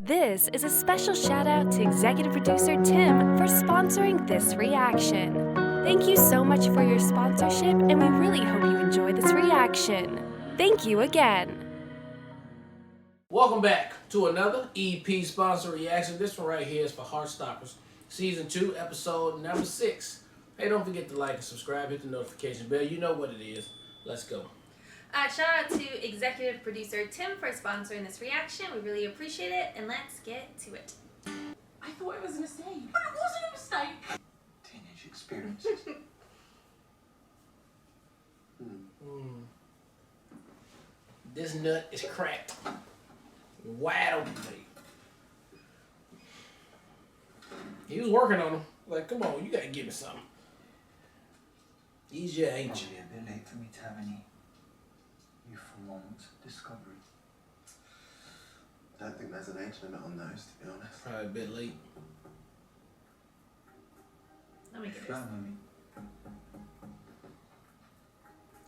This is a special shout out to executive producer Tim for sponsoring this reaction. Thank you so much for your sponsorship, and we really hope you enjoy this reaction. Thank you again. Welcome back to another EP sponsor reaction. This one right here is for Heartstoppers, Season 2, Episode number 6. Hey, don't forget to like and subscribe, hit the notification bell. You know what it is. Let's go. Shout out to executive producer Tim for sponsoring this reaction. We really appreciate it, and let's get to it. I thought it was a mistake. But it wasn't a mistake. Teenage experiences. This nut is cracked. Wide open, babe. He was working on him. Like, come on, you gotta give me something. He's your ain't you? Probably a bit late for me to have any youthful moments of discovery. I don't think there's an age limit on those, to be honest. Probably a bit late. Let me get this. Flirt with me.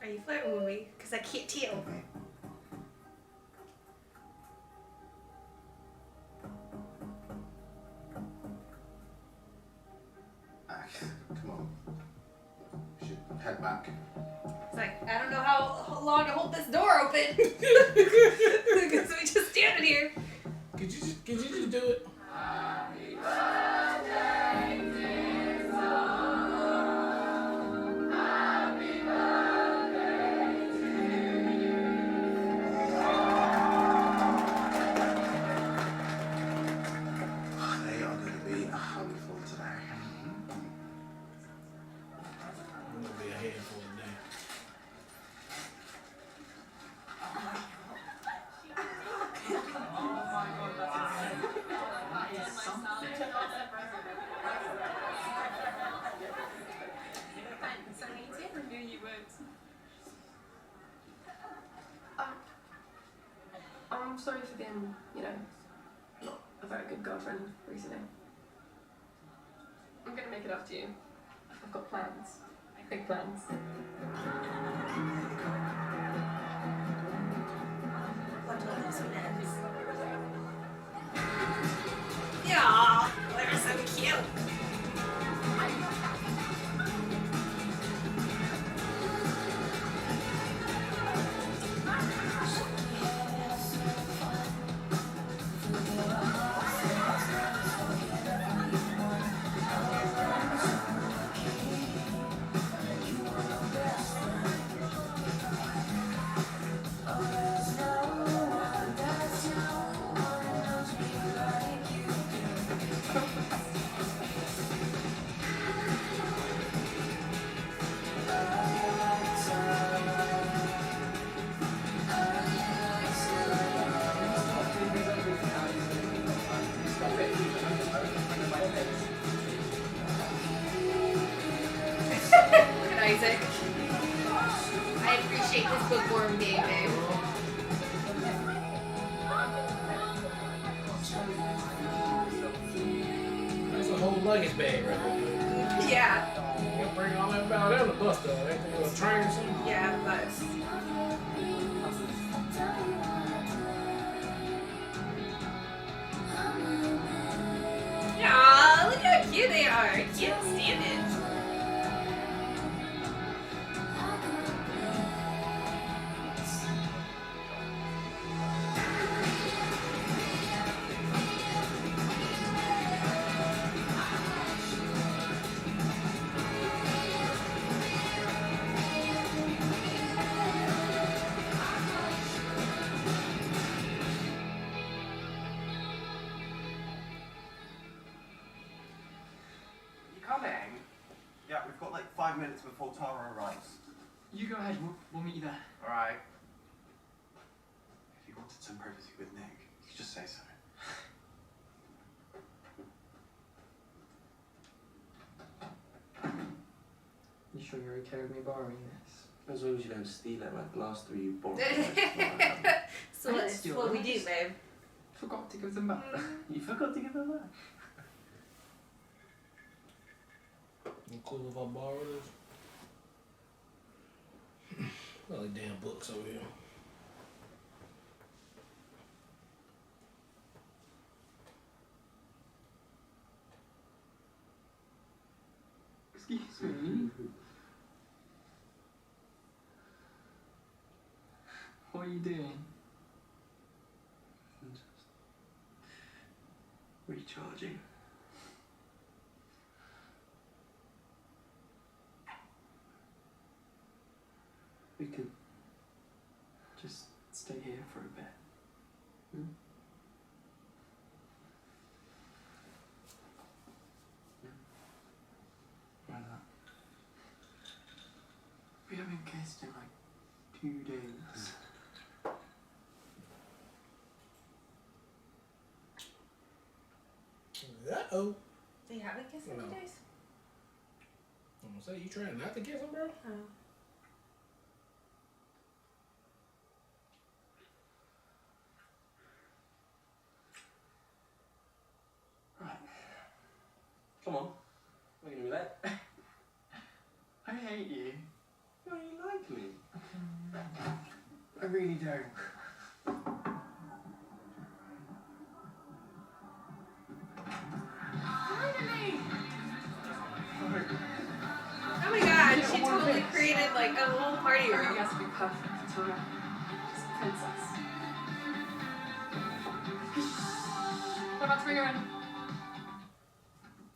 Are you flirting with me? Because I can't tell. Okay. Come on. You should head back. It's like, I don't know how long to hold this door open. So we just standing here. Could you just do it? They are going to be a handful today. I'm gonna be a handful today. I'm sorry for being, not a very good girlfriend recently. I'm gonna make it up to you. I've got plans. Big plans. Yeah, they're so cute. Isaac. I appreciate this bookworm game, babe. That's a whole luggage bag right there. Yeah. You gotta bring all that about down the bus though. Ain't they gonna train or something? Yeah, but. Aw, look how cute they are. I can't stand it. Coming? Yeah, we've got like 5 minutes before Tara arrives. You go ahead, we'll meet you there. Alright. If you wanted some privacy with Nick, you could just say so. You sure you're okay with me borrowing this? As long as you don't steal it like the last three you borrowed. So that's what we do, babe. Forgot to give them back. You forgot to give them back. You cool if I borrow this? All the damn books over here. Excuse me. What are you doing? I'm just recharging. We could just stay here for a bit. Hmm? Why not? We haven't kissed in like 2 days. Uh-oh. They haven't kissed in No. 2 days? I'm gonna say, you trying not to kiss him, bro? Oh. Right. Come on. We're gonna be late. I hate you. No, you like me. I really don't. Oh my god, she totally created like a whole party He room. has to be perfect to her. She's a princess. What about to bring her in?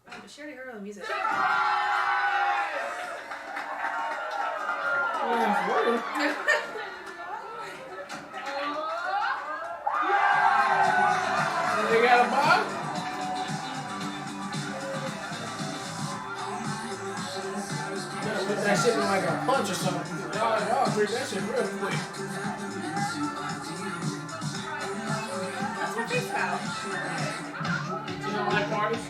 Oh, but she already heard all the music. Yeah, for real. They got a box? Yeah, put that shit in like a punch or something. Y'all drink that shit real quick. What's her face about? You don't like parties?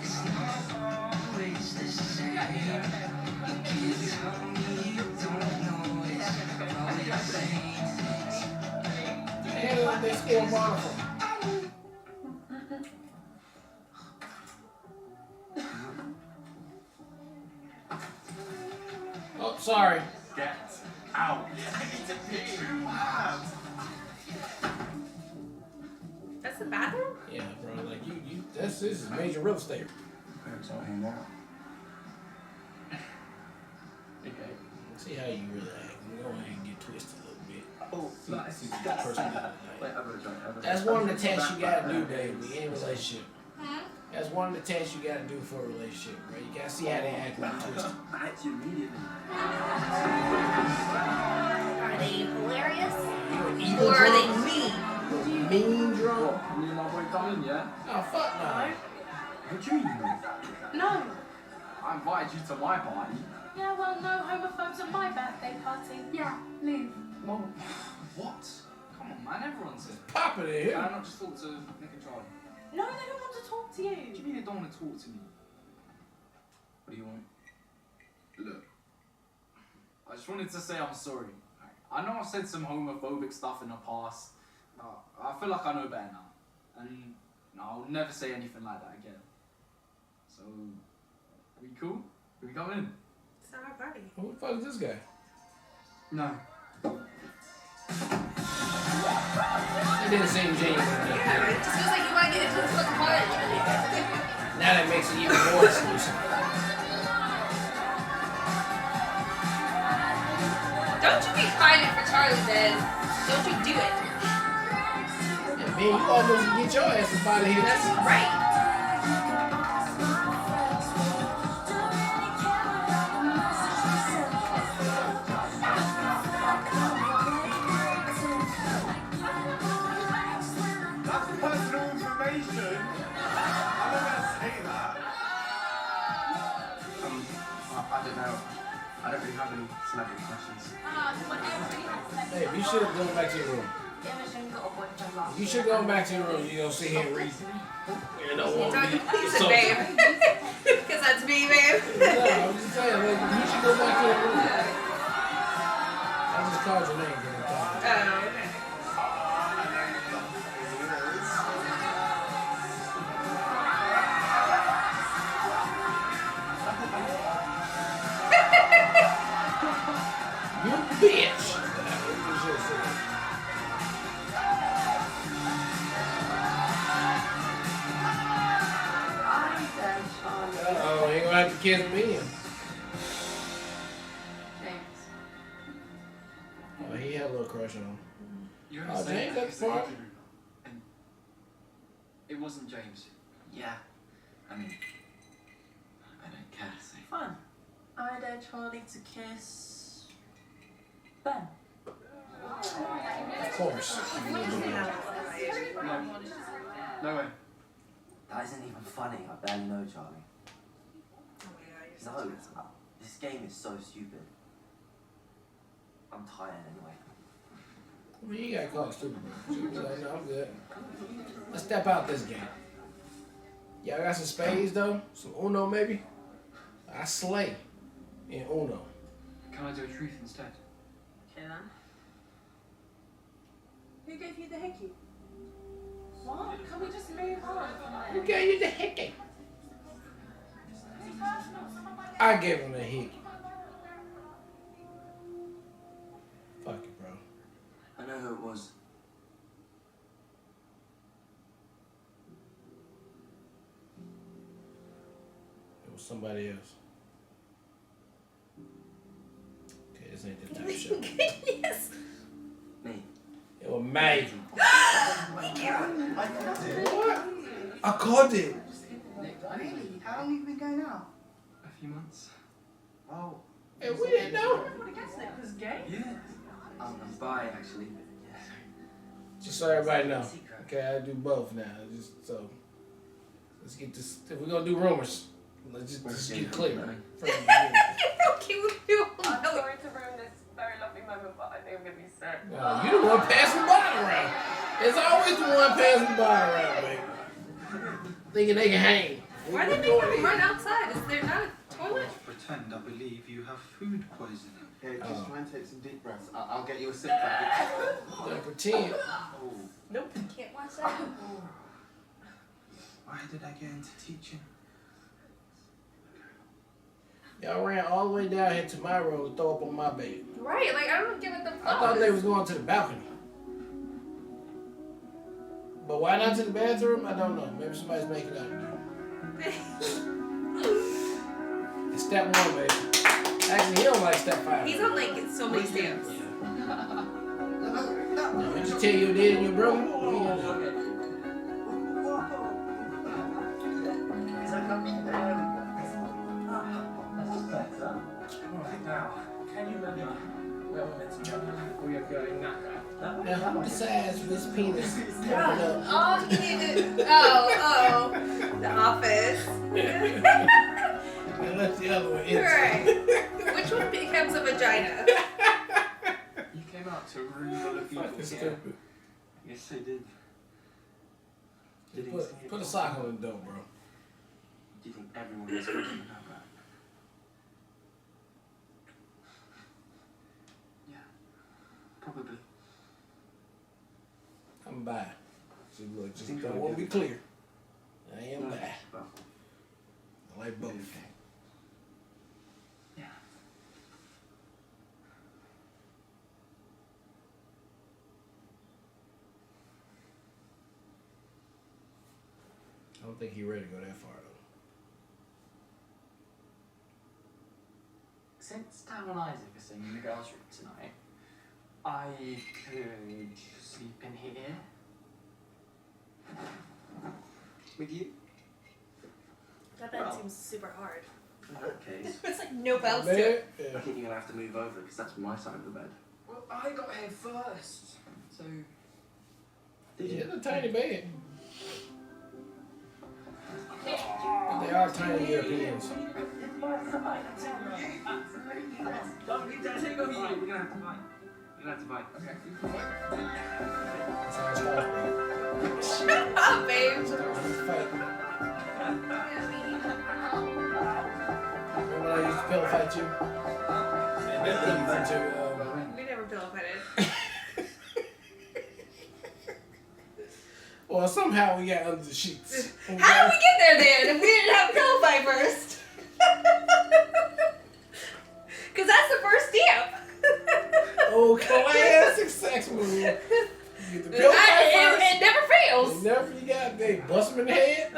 Hell, like they steal bottle from. Oh, sorry. Get out. I need to pee. Too bad. That's the bathroom? Yeah, bro. Like this is major real estate. Parents aren't here now. Okay. See how you really act. Go ahead and get twisted a little bit. Oh, See your personality. Wait, I've got a joint. That's one of the tests you gotta do, baby, in a relationship. Hmm? That's one of the tests you gotta do for a relationship, right? You gotta see how they act when you twist. I hate you immediately. Are they hilarious? You an evil Or are they drunk? mean? Mean drunk? What? Me and my boy coming, yeah? Oh, fuck no. What do you mean? No. I invited you to my party. Yeah, well, no homophobes at my birthday party. Yeah, leave. Well, what? Come on, man, everyone's here. Pop it in Can I here. not just talk to Nick and Charlie? No, they don't want to talk to you. What do you mean they don't want to talk to me? What do you want? Look, I just wanted to say I'm sorry. I know I've said some homophobic stuff in the past, but I feel like I know better now. And I'll never say anything like that again. So, are we cool? Are we coming in? It's not our party. Who the fuck is this guy? No. He didn't seem genuine. Yeah, it just feels like you want to get into this fucking party. Now that makes it even more exclusive. Don't you be crying for Charlie then. Don't you do it. And man, you almost get your ass up out of here. That's right. That's personal information. I'm not gonna say that. I don't know. I don't really have any celebrity questions. Hey, you should have gone back to your room. You should go back to your room. You don't sit here and read. You know what? You said babe. Because that's me, babe. No, I'm just saying, like, you should go back to your room. I just called your name. Oh, okay. You bitch. Uh-oh, ain't gonna have to kiss me. James. Oh, he had a little crush on him. You're Oh, only saying James, that that's 'cause fine. and it wasn't James. Yeah. I mean, I don't care. So. Fine. I dare Charlie to kiss Ben. Of course. No way. That isn't even funny. I barely know Charlie. No, this game is so stupid. I'm tired anyway. I mean, you got caught stupid, bro. She was like, no, I'm good. Let's step out this game. Y'all got some spades, though? Some Uno, maybe? I slay in Uno. Can I do a truth instead? Okay then. Who gave you the hickey? What? Can we just move on? Who gave you the hickey? I gave him a hickey. Fuck it, bro. I know who it was. It was somebody else. Okay, this ain't the type of shit. Yes. Me. It was me. What? I called it. Really? How long have you been going out? A few months. Oh. Hey, we didn't know. Everybody gets Nick was gay. Yeah. I'm bi, actually. Just so everybody know. Okay, I do both now. Just so. Let's get this. If we're gonna do rumors, let's just get clear. From the beginning. Okay, we all I'm know it. sorry to ruin this very lovely moment, but I think I'm gonna be sick. You the one passing the bottle around. It's always the one passing the bottle around, baby. Thinking they can hang. Why are they making them run outside? Is there not a toilet? Pretend I believe you have food poisoning. Yeah, just try and take some deep breaths. I'll get you a sip packet. Don't pretend. Nope. Can't watch that. Why did I get into teaching? Y'all ran all the way down here to my room to throw up on my bed. Right, like I don't give it the I thought they was going to the balcony. But why not to the bathroom? I don't know. Maybe somebody's making up. It's step one, baby. Actually, he don't like step five. He's on like so many stamps. Now, what you tell your dad and your brother? We don't know. Now, can you remember where we met each other? We are going now. Now, who decides which penis is open up? Oh, he did. Oh, The Office. And let the other one in. Right. Which one becomes a vagina? You came out to a room full of people. Fucking stupid. Yes, I did. Put a sock on the door, bro. Do you think everyone is going to know that? Yeah, probably. I'm bi. See, look, just I want to be clear. I am bi. Well, I like both. Yeah. I don't think he's ready to go that far, though. Since Tam and Isaac are staying in the girls' room tonight, I could sleep in here. With you? That bed seems super hard. in that case, It's like no bounce to Man, it. yeah. I think you're going to have to move over because that's my side of the bed. Well, I got here first, so... Did Yeah, you? it's a tiny bed. But they are tiny Europeans. We're gonna have to fight. We're gonna have to fight. That's how it starts, bro. Shut up, babe. It starts with a fight. Remember when I used to pillow fight you? And then leave into, We never pillow fighted. well, somehow we got under the sheets. How did we get there then if we didn't have a pillow fight first? Because that's the first step. Oh, classic sex move. You get the pillow fight first. It never fails. Never you got they bust him in the head.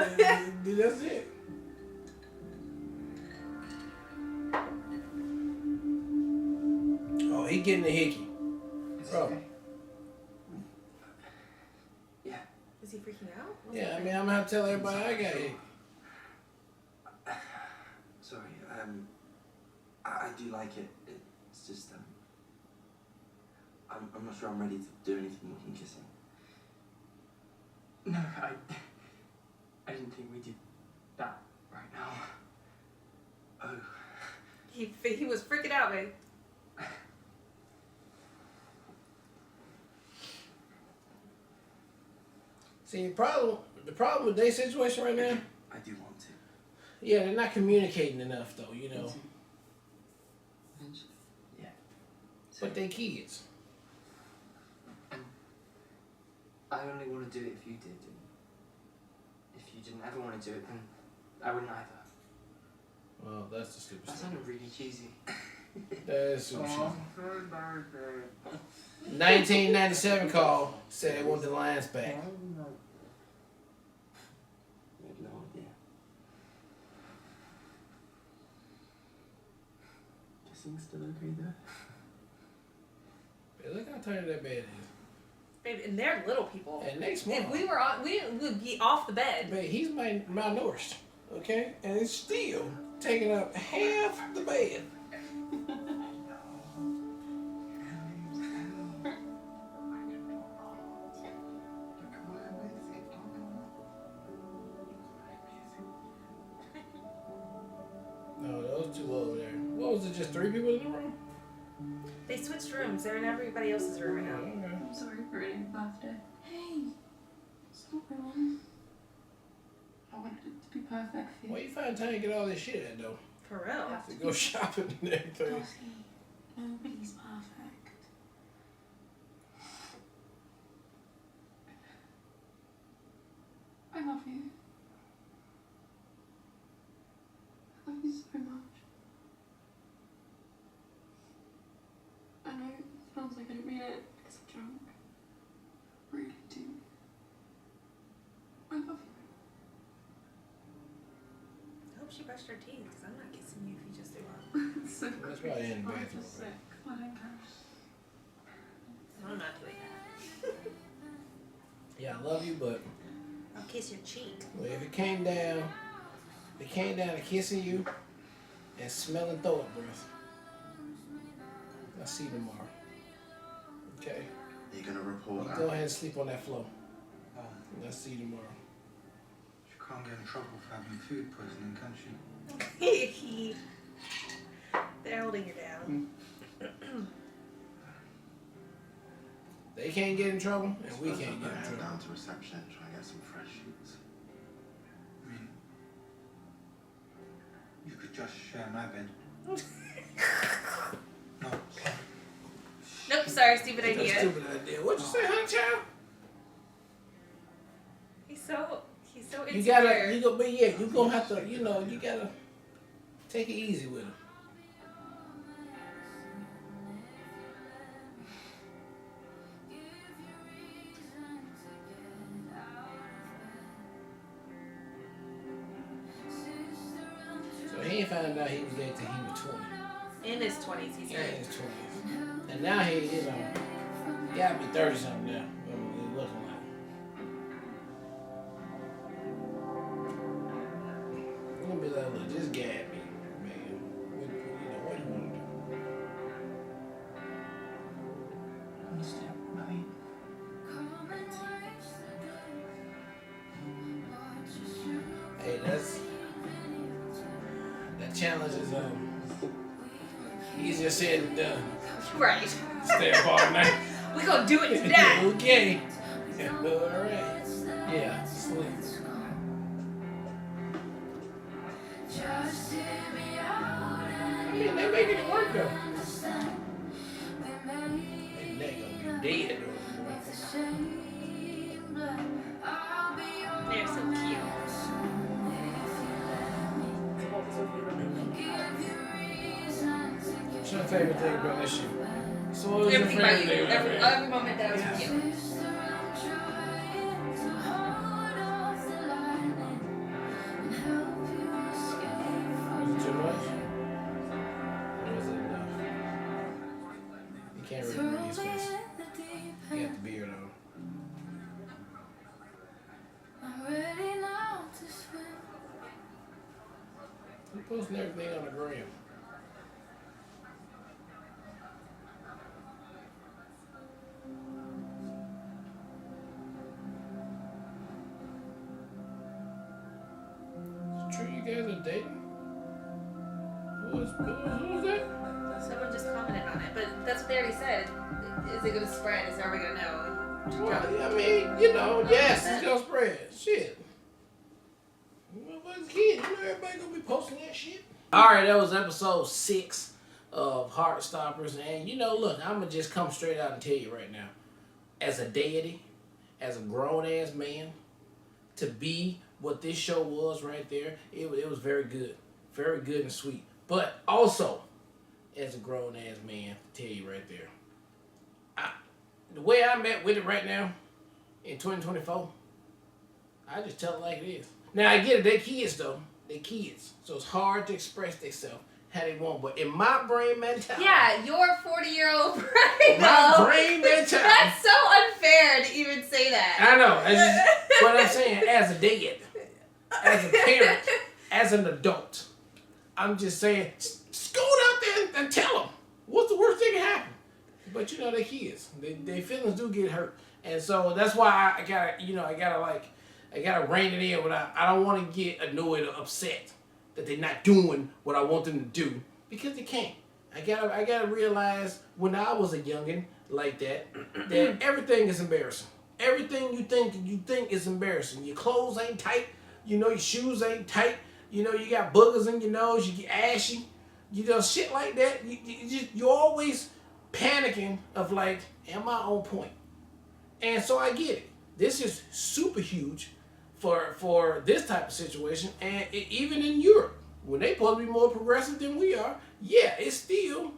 And that's it. he getting the hickey. Bro. Okay. Yeah. Is he freaking out? What's Yeah, I happening? mean, I'm gonna have to tell everybody I got hickey. Sorry, I do like it. It's just, I'm not sure I'm ready to do anything more than kissing. No, I didn't think we did that right now. Oh. He was freaking out, man. See, the problem with their situation right now, I do want to. yeah, they're not communicating enough, though, you know. Eventually. Yeah. But they kids. I only want to do it if you did. And if you didn't ever want to do it, then I wouldn't either. Well, that's the stupid That stuff. sounded really cheesy. That is super shit. so embarrassing. 1997 call said they want the Lions back. I have no idea. Kissing's still okay though? Hey, look how tiny that bed is. Babe, and they're little people. And they small. If we were on, we would be off the bed. But he's malnourished, okay? And it's still taking up half the bed. No, those two over there. What was it, just 3 people in the room? They switched rooms. They're in everybody else's room right now. Okay. I'm sorry for ruining your birthday. Hey, it's not wrong. I wanted it to be perfect for you. Where you find time to get all this shit at, though? For real. To go shopping and everything. Darcy, nobody's perfect. I love you. I love you so much. I know it sounds like I don't mean it because I'm drunk. I really do. I love you. I hope she brushed her teeth because I'm not kissing you if you just do that. It's so That's probably in the I'm bathroom. just sick. I don't care. I'm not doing that. Yeah, I love you, but I'll kiss your cheek. well, if it came down to kissing you and smelling throat breath, I'll see you tomorrow. Okay? You're gonna report You that? go ahead and sleep on that floor. Oh, And I'll see you tomorrow. she can't get in trouble for having food poisoning, can she? They're holding her down. They can't get in trouble, and we Suppose can't I'll get go in head trouble. down to reception and try and get some fresh sheets. I mean, you could just share my bed. No. Nope, sorry, stupid That's a idea. stupid idea. What'd you say, honey child? He's so insecure. You gonna have to, you gotta take it easy with him. So he ain't found out he was there till he was 20. In his 20s, he's Yeah, in right. his 20s. And now he, gotta be 30 something now. It looking like. You're gonna be like, look, just gab me, man. What do you want to do? Understand, right? Hey, that challenge is easier said than done. Right. Stay up all night. We gonna do it today. Okay. Yeah, all right. Yeah, sleep. I mean, they making it work though. And they gonna be dead though. They're so cute. What's your favorite thing about this shit? So what was your Everything about favorite you. thing about it? Every moment that I was with you. Was it too much? Or was it enough? He posting everything on the gram. Is it true you guys are dating? Who was that? Someone just commented on it, but that's what they already said. Is it going to spread? Is everybody going to know? Well, I mean, you know, yes, it's gonna spread. Shit. Motherfuckers kid, you know everybody gonna be posting that shit. Alright, that was episode 6 of Heartstoppers. And you know, look, I'm gonna just come straight out and tell you right now. As a deity, as a grown ass man, to be what this show was right there, it was very good. Very good and sweet. But also, as a grown ass man, to tell you right there. The way I'm at with it right now, in 2024, I just tell it like it is. Now, I get it, they're kids though. They're kids. So it's hard to express themselves how they want. But in my brain mentality. Yeah, your 40-year-old brain, my though. brain mentality. That's so unfair to even say that. I know. It's just what I'm saying, as a dad, as a parent, as an adult, I'm just saying, scoot out there and tell them. What's the worst thing that can happen? But you know, they're kids. Their feelings do get hurt. And so that's why I gotta rein it in. I don't want to get annoyed or upset that they're not doing what I want them to do, because they can't. I gotta realize when I was a youngin' like that everything is embarrassing. Everything you think is embarrassing. Your clothes ain't tight. You know, your shoes ain't tight. You know, you got boogers in your nose. You get ashy. You know, shit like that. You're always panicking of like, am I on point? And so I get it. This is super huge for this type of situation. And even in Europe, when they supposed to be more progressive than we are, yeah, it's still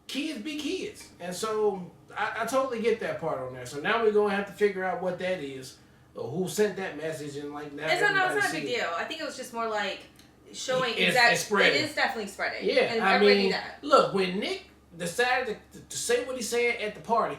kids be kids. And so I totally get that part on there. So now we're going to have to figure out what that is, or who sent that message, and like now it's not a big deal. I think it was just more like showing it's spreading. It is definitely spreading. Yeah, and I everybody mean, knew that. Look, when Nick decided to say what he said at the party,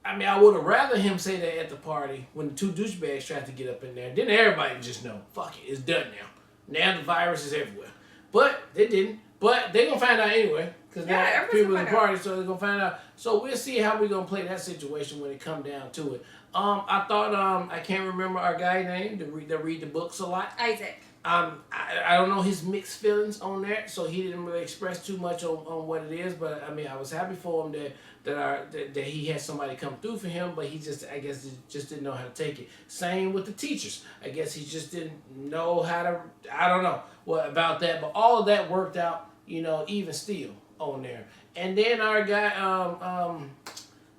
I mean, I would have rather him say that at the party when the two douchebags tried to get up in there. Then everybody just know, fuck it, it's done now. Now the virus is everywhere. But they didn't. But they're going to find out anyway. Because now people in the party, so they're going to find out. So we'll see how we're going to play that situation when it come down to it. I thought, I can't remember our guy's name that read the books a lot. Isaac. I don't know his mixed feelings on that, so he didn't really express too much on what it is. But I mean, I was happy for him that he had somebody come through for him, but he just, I guess, just didn't know how to take it. Same with the teachers. I guess he just didn't know how to. I don't know what about that, but all of that worked out, you know, even still on there. And then our guy,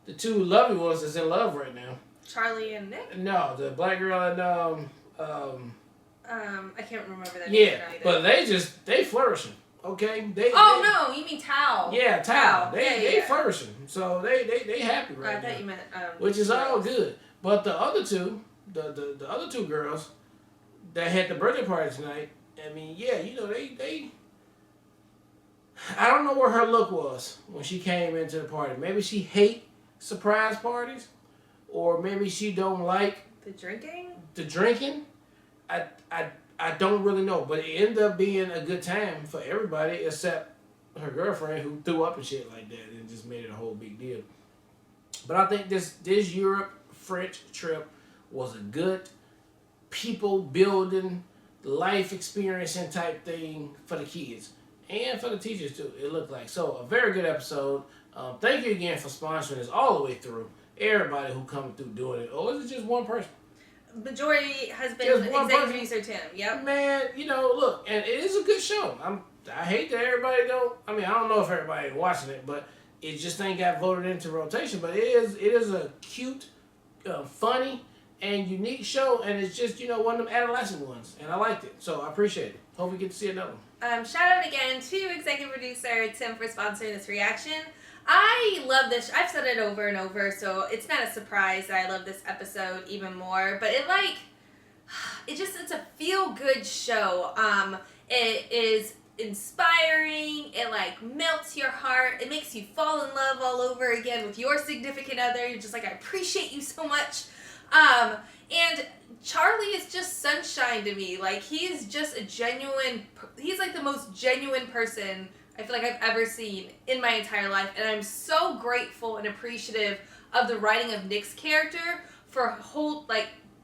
the two lovely ones that's in love right now. Charlie and Nick. No, the black girl and I can't remember that. Yeah, but they flourishing. Okay. No, you mean Tao? Yeah, Tao. They yeah. flourishing. So they happy right now. I thought you meant which is all good. But the other two, the other two girls that had the birthday party tonight, I mean, yeah, you know, they I don't know where her look was when she came into the party. Maybe she hate surprise parties, or maybe she don't like the drinking. I don't really know, but it ended up being a good time for everybody except her girlfriend, who threw up and shit like that and just made it a whole big deal. But I think this Europe French trip was a good people building, life experiencing type thing for the kids and for the teachers too. It looked like so a very good episode. Thank you again for sponsoring this all the way through. Everybody who come through doing it, or is it just one person? Majority has been executive producer Tim. Yep. Man, you know, look, and it is a good show. I hate that everybody don't. I mean, I don't know if everybody watching it, but it just ain't got voted into rotation. But it is a cute, funny, and unique show, and it's just, you know, one of them adolescent ones, and I liked it, so I appreciate it. Hope we get to see another one. Shout out again to executive producer Tim for sponsoring this reaction. I love this. I've said it over and over, so it's not a surprise that I love this episode even more. But it's a feel-good show. It is inspiring. It melts your heart. It makes you fall in love all over again with your significant other. You're just like, I appreciate you so much. And Charlie is just sunshine to me. Like, he is just a genuine, he's like the most genuine person I feel like I've ever seen in my entire life. And I'm so grateful and appreciative of the writing of Nick's character for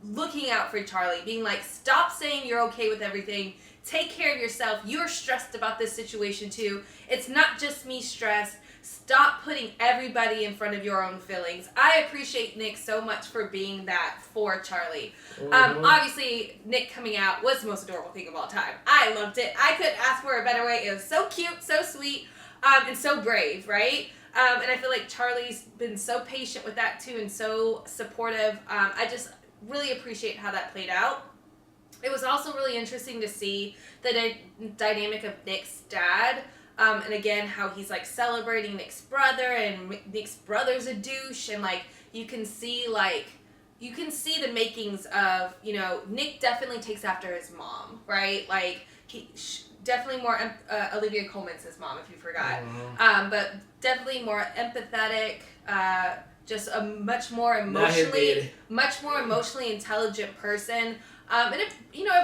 looking out for Charlie, being like, stop saying you're okay with everything. Take care of yourself. You're stressed about this situation too. It's not just me stressed. Stop putting everybody in front of your own feelings. I appreciate Nick so much for being that for Charlie. Obviously, Nick coming out was the most adorable thing of all time. I loved it. I couldn't ask for a better way. It was so cute, so sweet, and so brave, right? And I feel like Charlie's been so patient with that too and so supportive. I just really appreciate how that played out. It was also really interesting to see the dynamic of Nick's dad. And again, how he's like celebrating Nick's brother, and Nick's brother's a douche, and like you can see the makings of, you know, Nick definitely takes after his mom, right? Like definitely more Olivia Colman's his mom, if you forgot, but definitely more empathetic, just a much more emotionally intelligent person. And it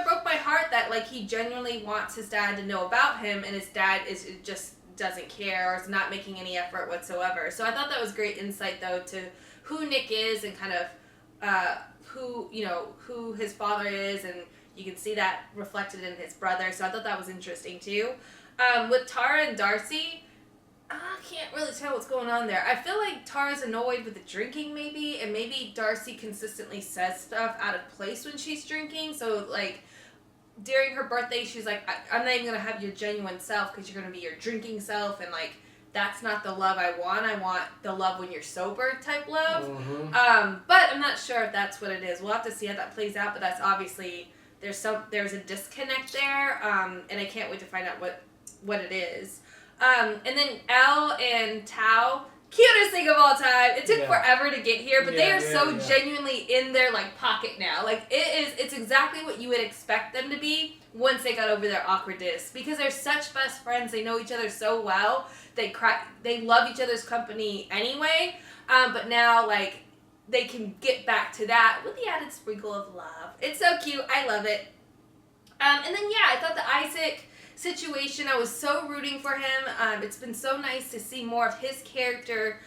broke my heart that like he genuinely wants his dad to know about him, and his dad just doesn't care or is not making any effort whatsoever. So I thought that was great insight though to who Nick is and kind of who his father is, and you can see that reflected in his brother. So I thought that was interesting too. With Tara and Darcy, I can't really tell what's going on there. I feel like Tara's annoyed with the drinking maybe, and maybe Darcy consistently says stuff out of place when she's drinking. So like during her birthday, she's like, I'm not even going to have your genuine self because you're going to be your drinking self, and like that's not the love I want. I want the love when you're sober type love. But I'm not sure if that's what it is. We'll have to see how that plays out, but that's obviously there's a disconnect there, and I can't wait to find out what it is. And then Elle and Tao, cutest thing of all time. It took forever to get here, but they are so genuinely in their like pocket now. Like it's exactly what you would expect them to be once they got over their awkwardness, because they're such best friends. They know each other so well. They love each other's company anyway. But now like they can get back to that with the added sprinkle of love. It's so cute. I love it. And then I thought the Isaac situation, I was so rooting for him. It's been so nice to see more of his character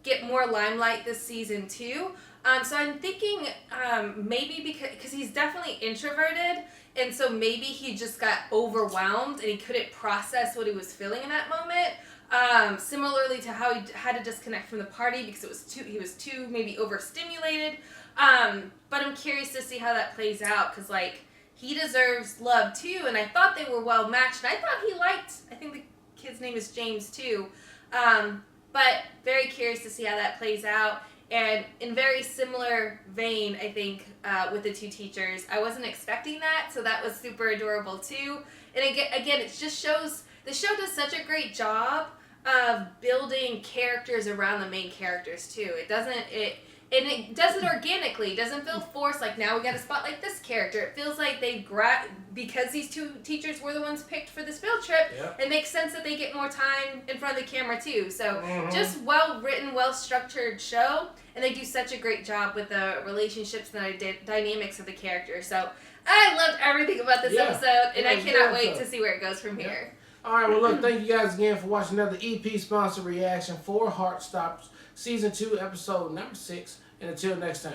get more limelight this season too. So I'm thinking maybe because he's definitely introverted, and so maybe he just got overwhelmed and he couldn't process what he was feeling in that moment. Similarly to how he had to disconnect from the party because he was too maybe overstimulated. But I'm curious to see how that plays out, because like he deserves love too, and I thought they were well matched, and I thought he liked, I think the kid's name is James too. But very curious to see how that plays out. And in very similar vein, I think, with the two teachers, I wasn't expecting that, so that was super adorable too. And again, it just shows, the show does such a great job of building characters around the main characters too. It does it organically. It doesn't feel forced, like now we got to spotlight this character. It feels like because these two teachers were the ones picked for this field trip, it makes sense that they get more time in front of the camera too. So just well-written, well-structured show, and they do such a great job with the relationships and the dynamics of the characters. So I loved everything about this episode, and I cannot wait to see where it goes from here. All right, well, look, thank you guys again for watching another EP sponsor reaction for Heartstopper Season 2, Episode number 6. And until next time.